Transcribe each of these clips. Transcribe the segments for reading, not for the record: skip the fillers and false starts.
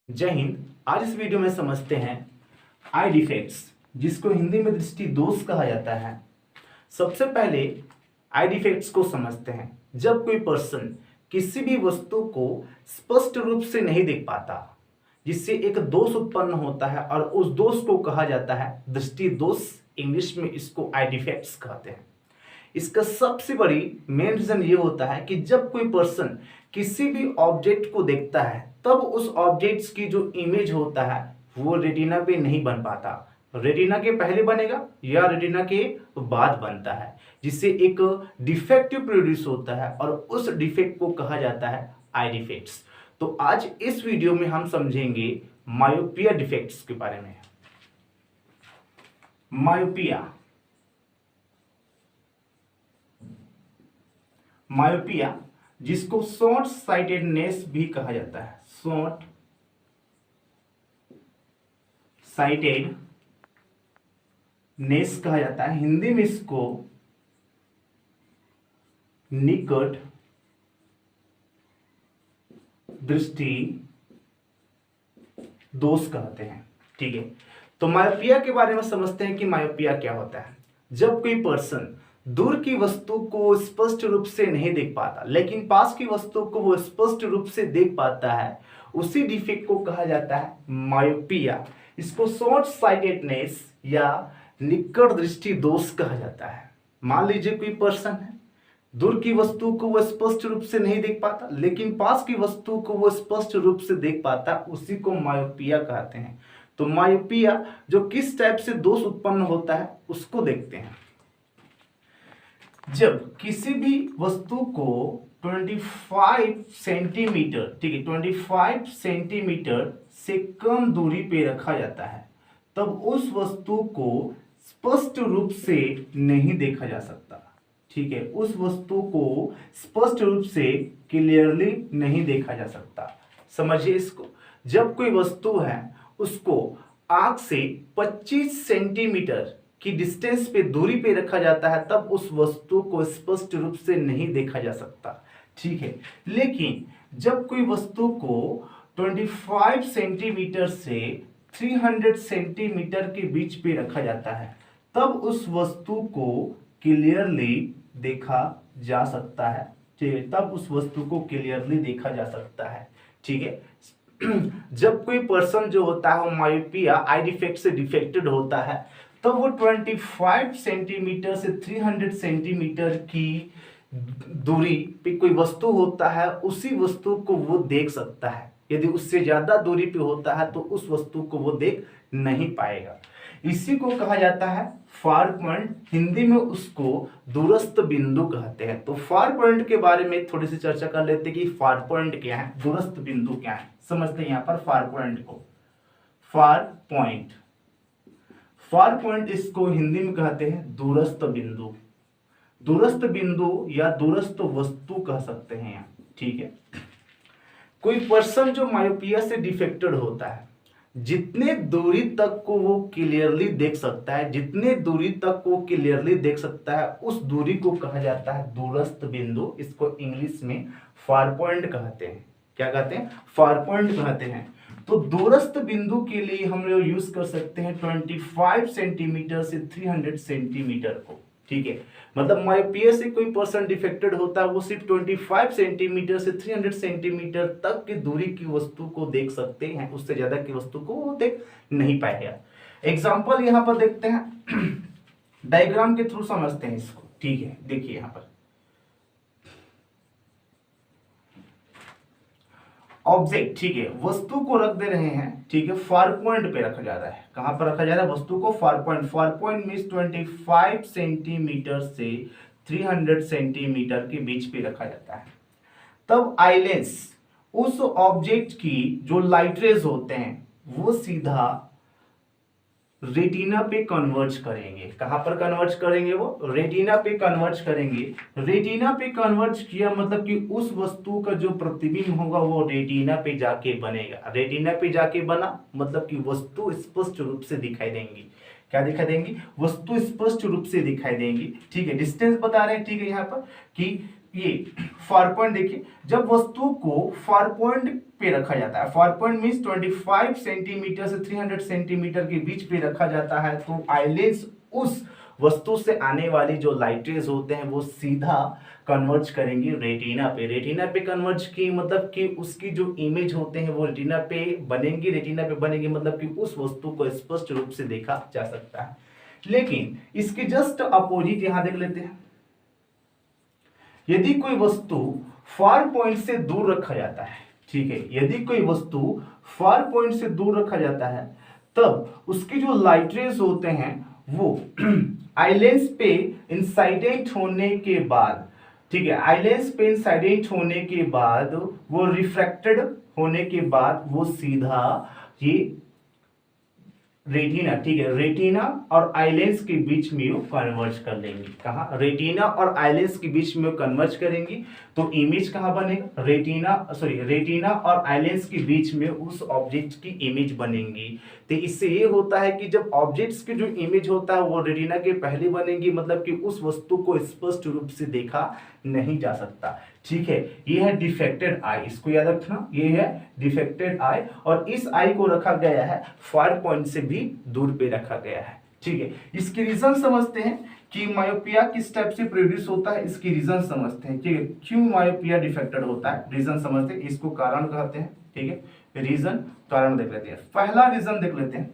जय हिंद। आज इस वीडियो में समझते हैं आई डिफेक्ट्स, जिसको हिंदी में दृष्टि दोष कहा जाता है। सबसे पहले आई डिफेक्ट्स को समझते हैं। जब कोई पर्सन किसी भी वस्तु को स्पष्ट रूप से नहीं देख पाता, जिससे एक दोष उत्पन्न होता है और उस दोष को कहा जाता है दृष्टि दोष। इंग्लिश में इसको आई डिफेक्ट्स कहते हैं। इसका सबसे बड़ी मेन रीजन ये होता है कि जब कोई पर्सन किसी भी ऑब्जेक्ट को देखता है, तब उस ऑब्जेक्ट्स की जो इमेज होता है वो रेटिना पे नहीं बन पाता। रेटिना के पहले बनेगा या रेटिना के बाद बनता है, जिससे एक डिफेक्टिव प्रोड्यूस होता है और उस डिफेक्ट को कहा जाता है आई डिफेक्ट्स। तो आज इस वीडियो में हम समझेंगे मायोपिया डिफेक्ट्स के बारे में। मायोपिया जिसको शॉर्ट साइटेडनेस भी कहा जाता है। शॉर्ट साइटेडनेस कहा जाता है। हिंदी में इसको निकट दृष्टि दोष कहते हैं। ठीक है, तो मायोपिया के बारे में समझते हैं कि मायोपिया क्या होता है। जब कोई पर्सन दूर की वस्तु को स्पष्ट रूप से नहीं देख पाता, लेकिन पास की वस्तु को वो स्पष्ट रूप से देख पाता है, उसी डिफेक्ट को कहा जाता है मायोपिया। इसको शॉर्ट साइटेडनेस या निकट दृष्टि दोष कहा जाता है। मान लीजिए कोई पर्सन है, दूर की वस्तु को वो स्पष्ट रूप से नहीं देख पाता, लेकिन पास की वस्तु को वो स्पष्ट रूप से देख पाता, उसी को मायोपिया कहते हैं। तो मायोपिया जो किस टाइप से दोष उत्पन्न होता है उसको देखते हैं। जब किसी भी वस्तु को 25 सेंटीमीटर, ठीक है, 25 सेंटीमीटर से कम दूरी पे रखा जाता है, तब उस वस्तु को स्पष्ट रूप से नहीं देखा जा सकता। ठीक है, उस वस्तु को स्पष्ट रूप से क्लियरली नहीं देखा जा सकता। समझिए इसको। जब कोई वस्तु है उसको आंख से 25 सेंटीमीटर की डिस्टेंस पे, दूरी पे रखा जाता है, तब उस वस्तु को स्पष्ट रूप से नहीं देखा जा सकता। ठीक है, लेकिन जब कोई वस्तु को 25 सेंटीमीटर से 300 सेंटीमीटर के बीच पे रखा जाता है, तब उस वस्तु को क्लियरली देखा जा सकता है। ठीक है, तब उस वस्तु को क्लियरली देखा जा सकता है। ठीक है, जब कोई पर्सन जो होता है वो मायोपिया आई डिफेक्ट से डिफेक्टेड होता है, तो वो 25 सेंटीमीटर से 300 सेंटीमीटर की दूरी पे कोई वस्तु होता है, उसी वस्तु को वो देख सकता है। यदि उससे ज्यादा दूरी पे होता है तो उस वस्तु को वो देख नहीं पाएगा। इसी को कहा जाता है फार पॉइंट। हिंदी में उसको दूरस्थ बिंदु कहते हैं। तो फार पॉइंट के बारे में थोड़ी सी चर्चा कर लेते हैं कि फार पॉइंट क्या है, दूरस्थ बिंदु क्या है। समझते हैं यहाँ पर फार पॉइंट को। फार पॉइंट इसको हिंदी में कहते हैं दूरस्थ बिंदु। दूरस्थ बिंदु या दूरस्थ वस्तु कह सकते हैं यहाँ। ठीक है, कोई पर्सन जो मायोपिया से डिफेक्टेड होता है, जितने दूरी तक को वो क्लियरली देख सकता है, जितने दूरी तक वो क्लियरली देख सकता है, उस दूरी को कहा जाता है दूरस्थ बिंदु। इसको इंग्लिश में फार पॉइंट कहते हैं। क्या कहते हैं? फार पॉइंट कहते हैं। तो दूरस्थ बिंदु के लिए हम लोग यूज कर सकते हैं 25 सेंटीमीटर से 300 सेंटीमीटर को। ठीक है, मतलब मायोपिया से कोई पर्सन डिफेक्टेड होता है, वो सिर्फ 25 सेंटीमीटर से 300 सेंटीमीटर तक की दूरी की वस्तु को देख सकते हैं, उससे ज्यादा की वस्तु को वो देख नहीं पाएगा। एग्जाम्पल यहाँ पर देखते हैं, डायग्राम के थ्रू समझते हैं इसको। ठीक है, देखिए यहाँ पर ऑब्जेक्ट, ठीक है, वस्तु को रख दे रहे हैं। ठीक है, फार पॉइंट पे रखा जा रहा है। कहां पर रखा जा रहा है? वस्तु को far point. Far point means 25 centimetre से 300 सेंटीमीटर के बीच पे रखा जाता है। तब आईलेंस, उस ऑब्जेक्ट की जो लाइट रेज होते हैं वो सीधा रेटिना पे कन्वर्ज करेंगे। कहां पर कन्वर्ज करेंगे? वो रेटिना पे कन्वर्ज करेंगे। रेटिना पे कन्वर्ज किया मतलब कि उस वस्तु का जो प्रतिबिंब होगा वो रेटिना पे जाके बनेगा। रेटिना पे जाके बना मतलब कि वस्तु स्पष्ट रूप से दिखाई देंगी। क्या दिखाई देंगी? वस्तु स्पष्ट रूप से दिखाई देंगी। ठीक है, डिस्टेंस बता रहे हैं। ठीक है, यहाँ पर कि ये फार पॉइंट देखिए, जब वस्तु को फार पॉइंट पे रखा जाता है, फार पॉइंट मीन्स 25 सेंटीमीटर से 300 सेंटीमीटर के बीच पे रखा जाता है, तो आई लेंस उस वस्तु से आने वाली जो लाइट रेज होते हैं वो सीधा कन्वर्ज करेंगे रेटिना पे। रेटिना पे कन्वर्ज की मतलब कि उसकी जो इमेज होते हैं वो रेटिना पे बनेंगी, रेटिना पे बनेंगी मतलब कि उस वस्तु को स्पष्ट रूप से देखा जा सकता है। लेकिन इसके जस्ट अपोजिट यहां देख लेते हैं, यदि कोई वस्तु फार पॉइंट से दूर रखा जाता है, ठीक है, यदि कोई वस्तु फार पॉइंट से दूर रखा जाता है तब उसकी जो लाइट रेज होते हैं वो आई लेंस पे इंसाइडेंट होने के बाद, ठीक है, आई लेंस पे इंसाइडेंट होने के बाद वो रिफ्रैक्टेड होने के बाद वो सीधा ये रेटिना, ठीक है, रेटिना और आई लेंस के बीच में वो कन्वर्ज कर लेंगी। कहा? रेटिना और आई लेंस के बीच में वो कन्वर्ज करेंगी, तो इमेज कहां बनेगा? रेटिना और आई लेंस के बीच में उस ऑब्जेक्ट की इमेज बनेंगी। तो इससे ये होता है कि जब ऑब्जेक्ट्स की जो इमेज होता है वो रेटिना के पहले बनेगी, मतलब कि उस वस्तु को स्पष्ट रूप से देखा नहीं जा सकता। ठीक है, ये है डिफेक्टेड आई, इसको याद रखना, ये है डिफेक्टेड आई, और इस आई को रखा गया है फार पॉइंट से भी दूर पे रखा गया है। ठीक है, इसकी रीजन समझते हैं कि मायोपिया किस टाइप से प्रोड्यूस होता है, इसकी रीजन समझते हैं। ठीक है, क्यों मायोपिया डिफेक्टेड होता है, रीजन समझते हैं, इसको कारण कहते हैं। ठीक है, रीजन कारण देख लेते हैं। पहला रीजन देख लेते हैं,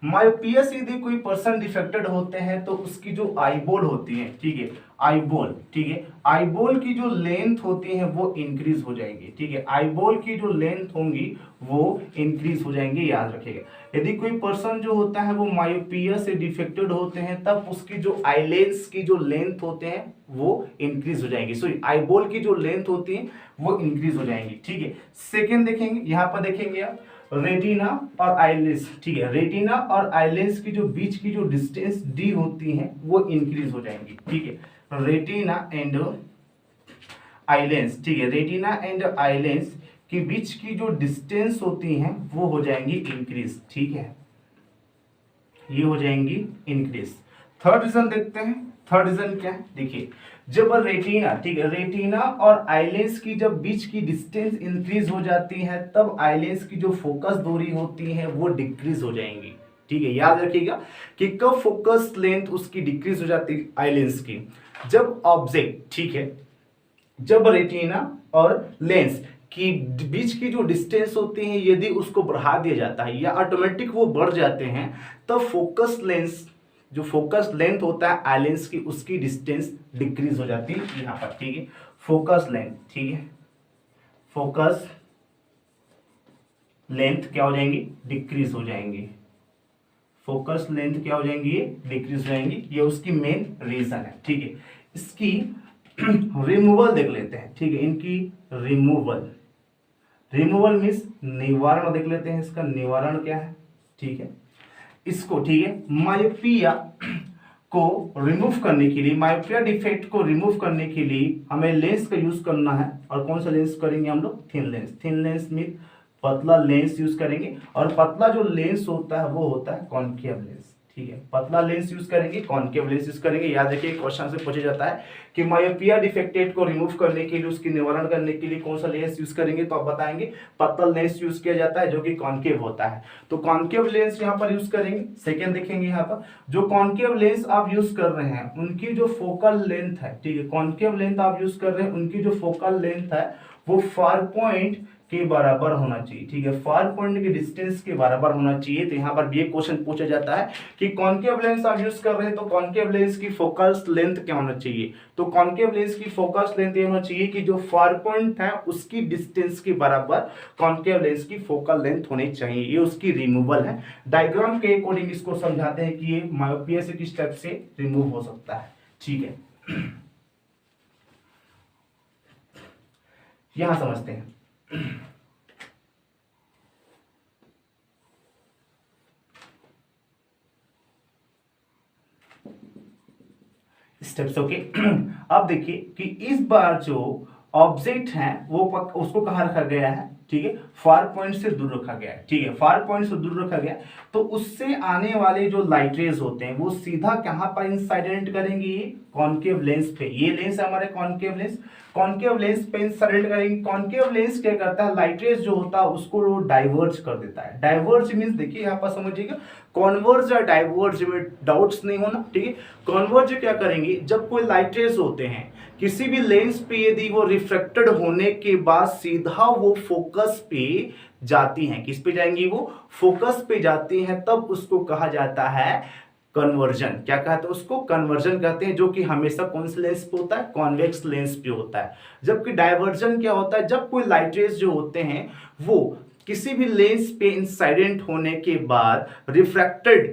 मायोपिया से यदि कोई पर्सन डिफेक्टेड होते हैं तो उसकी जो आईबॉल होती है, ठीक है, आईबॉल, ठीक है, आईबॉल की जो लेंथ होती है वो इंक्रीज हो जाएगी। ठीक है, आईबॉल की जो लेंथ होंगी वो इंक्रीज हो जाएंगे, याद रखिएगा। यदि कोई पर्सन जो होता है वो मायोपिया से डिफेक्टेड होते हैं तब उसकी जो आई लेंस की जो लेंथ होते हैं वो इंक्रीज हो जाएंगी, सॉरी आईबॉल की जो लेंथ होती है वो इंक्रीज हो जाएंगी। ठीक है, सेकेंड देखेंगे, यहां पर देखेंगे आप रेटिना और आईलेंस, ठीक है, रेटिना और आईलेंस की जो बीच की जो डिस्टेंस डी होती है वो इंक्रीज हो जाएंगी। ठीक है, रेटिना एंड आईलेंस, ठीक है, रेटिना एंड आईलेंस के बीच की जो डिस्टेंस होती हैं वो हो जाएंगी इंक्रीज। ठीक है, ये हो जाएंगी इंक्रीज। थर्ड रीजन देखते हैं, थर्ड रीजन क्या है, देखिए, जब रेटिना, ठीक है, रेटिना और आईलेंस की जब बीच की डिस्टेंस इंक्रीज हो जाती है तब आईलेंस की जो फोकस दूरी होती है वो डिक्रीज हो जाएंगी। ठीक है, याद रखिएगा कि कब फोकस लेंथ उसकी डिक्रीज हो जाती है आईलेंस की, जब ऑब्जेक्ट, ठीक है, जब रेटिना और लेंस की बीच की जो डिस्टेंस होती है यदि उसको बढ़ा दिया जाता है या ऑटोमेटिक वो बढ़ जाते हैं तब फोकस लेंस, जो फोकस लेंथ होता है आई लेंस की, उसकी डिस्टेंस डिक्रीज हो जाती है यहां पर। ठीक है, फोकस लेंथ, ठीक है, फोकस लेंथ क्या हो जाएंगी, डिक्रीज हो जाएंगी, फोकस लेंथ क्या हो जाएंगी, ये डिक्रीज हो जाएंगी, ये उसकी मेन रीजन है। ठीक है, इसकी रिमूवल देख लेते हैं। ठीक है, इनकी रिमूवल, रिमूवल मीन्स निवारण देख लेते हैं, इसका निवारण क्या है। ठीक है, इसको, ठीक है, मायोपिया को रिमूव करने के लिए, मायोपिया डिफेक्ट को रिमूव करने के लिए हमें लेंस का यूज करना है। और कौन सा लेंस करेंगे हम लोग, thin lens, thin lens mean पतला लेंस यूज करेंगे, और पतला जो लेंस होता है वो होता है कॉनकेव लेंस। ठीक है, पतला लेंस यूज करेंगे, कॉनकेव लेंस यूज करेंगे। याद रखिए क्वेश्चन से पूछा जाता है कि मायोपिया डिफेक्टेड को रिमूव करने के लिए, उसकी निवारण करने के लिए कौन सा लेंस यूज करेंगे, तो आप बताएंगे पतला लेंस यूज किया जाता है जो कि कॉनकेव होता है, तो कॉनकेव लेंस यहाँ पर यूज करेंगे। सेकेंड देखेंगे, यहाँ पर जो कॉनकेव लेंस आप यूज कर रहे हैं उनकी जो फोकल लेंथ है, ठीक है, कॉनकेव लेंथ आप यूज कर रहे हैं उनकी जो फोकल लेंथ है वो फार पॉइंट के बराबर होना चाहिए। ठीक है, फार पॉइंट के डिस्टेंस के बराबर होना चाहिए। तो यहाँ पर भी एक क्वेश्चन पूछा जाता है कि कॉनकेव लेंस आप यूज कर रहे हैं तो कॉनकेव लेंस की फोकस लेंथ क्या होना चाहिए, तो कॉनकेव लेंस की फोकस लेंथ ये होना चाहिए कि जो फार पॉइंट है उसकी डिस्टेंस के बराबर कॉनकेव लेंस की फोकल लेंथ होनी चाहिए। ये उसकी रिमूवल है। डायग्राम के अकॉर्डिंग इसको समझाते हैं कि ये मायोपिया से किस टाइप से रिमूव हो सकता है। ठीक है, यहां समझते हैं। Steps, okay. अब देखिए कि इस बार जो ऑब्जेक्ट है वो उसको कहां रखा गया है, ठीक है, फार पॉइंट से दूर रखा गया है, ठीक है, फार पॉइंट से दूर रखा गया, तो उससे आने वाले जो लाइट रेज होते हैं वो सीधा कहां पर इंसाइडेंट करेंगे, कॉनकेव लेंस पे। ये लेंस है हमारे कॉनकेव लेंस, कॉनकेव लेंस पे इंसाइडेंट करेंगे। कॉनकेव लेंस क्या करता है, लाइट रेज जो होता है उसको डाइवर्ज कर देता है। डाइवर्ज मींस देखिए यहाँ पर समझिएगा, कॉन्वर्ज या डाइवर्ज में डाउट्स नहीं होना, ठीक है। कॉन्वर्ज क्या करेंगे, जब कोई लाइट रेज होते हैं किसी भी लेंस पे, यदि वो रिफ्रैक्टेड होने के बाद सीधा वो फोकस पे जाती हैं, किस पे जाएंगी, वो फोकस पे जाती हैं, तब उसको कहा जाता है कन्वर्जन। क्या कहते हैं उसको, कन्वर्जन कहते हैं, जो कि हमेशा कौन से लेंस पे होता है, कॉन्वेक्स लेंस पे होता है। जबकि डाइवर्जन क्या होता है, जब कोई लाइट रेज जो होते हैं वो किसी भी लेंस पे इंसाइडेंट होने के बाद रिफ्रैक्टेड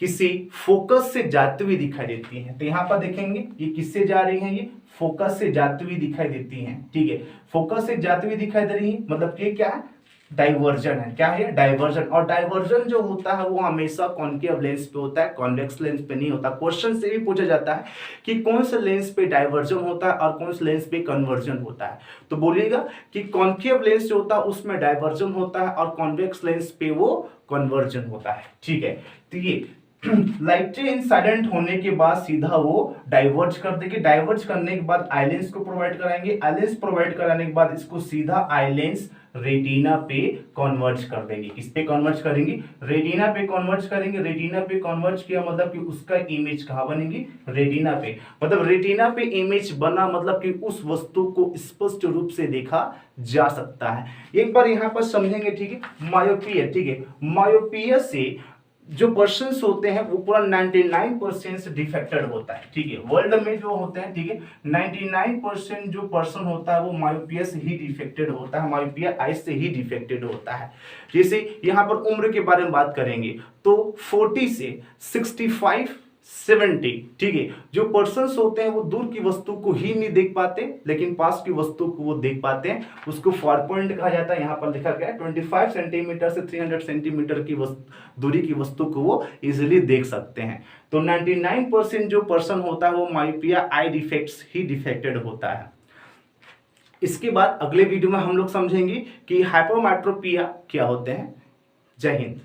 किसी फोकस से जाती हुई दिखाई देती हैं। तो यहां पर देखेंगे ये किससे जा रही हैं, ये फोकस से जाती हुई दिखाई देती हैं, ठीक है, फोकस से जाती हुई दिखाई दे रही है, मतलब ये क्या है, डाइवर्जन है। क्या है, डाइवर्जन। और डाइवर्जन जो होता है वो हमेशा कॉनकेव लेंस पे होता है, कॉन्वेक्स लेंस पे नहीं होता। क्वेश्चन से भी पूछा जाता है कि कौन से लेंस पे डाइवर्जन होता है और कौन से लेंस पे कन्वर्जन होता है, तो बोलिएगा कि कॉनकेव लेंस जो होता है उसमें डाइवर्जन होता है और कॉन्वेक्स लेंस पे वो कन्वर्जन होता है, ठीक है। तो ये लाइट रे इंसाइडेंट होने के बाद सीधा वो डाइवर्ज कर देंगे। डाइवर्ज करने के बाद आइलेंस को प्रोवाइड कराएंगे। आइलेंस प्रोवाइड कराने के बाद इसको सीधा आइलेंस रेटिना पे कन्वर्ज कर देंगे। किस पे कन्वर्ज करेंगे, रेटिना पे कन्वर्ज करेंगे। रेटिना पे कन्वर्ज किया मतलब कि उसका इमेज कहां बनेगी, रेटिना पे। मतलब रेटिना पे इमेज बना मतलब कि उस वस्तु को स्पष्ट रूप से देखा जा सकता है। एक बार यहां पर समझेंगे, ठीक है। मायोपिया, ठीक है, मायोपिया से जो पर्सन्स होते हैं वो पूरा 99% डिफेक्टेड होता है, ठीक है। वर्ल्ड में जो होते हैं, ठीक है, 99% जो पर्सन होता है वो मायोपिया से ही डिफेक्टेड होता है, मायोपिया आई से ही डिफेक्टेड होता है। जैसे यहाँ पर उम्र के बारे में बात करेंगे तो 40 से 65 70, ठीक है, जो पर्सन्स होते हैं वो दूर की वस्तु को ही नहीं देख पाते लेकिन पास की वस्तु को वो देख पाते हैं, उसको फार पॉइंट कहा जाता है। यहाँ पर लिखा गया है 25 सेंटीमीटर से 300 सेंटीमीटर की दूरी की वस्तु को वो इजिली देख सकते हैं। तो 99% जो पर्सन होता है वो मायोपिया आई डिफेक्ट्स ही डिफेक्टेड होता है। इसके बाद अगले वीडियो में हम लोग समझेंगे कि हाइपोमेट्रोपिया क्या होते हैं। जय हिंद।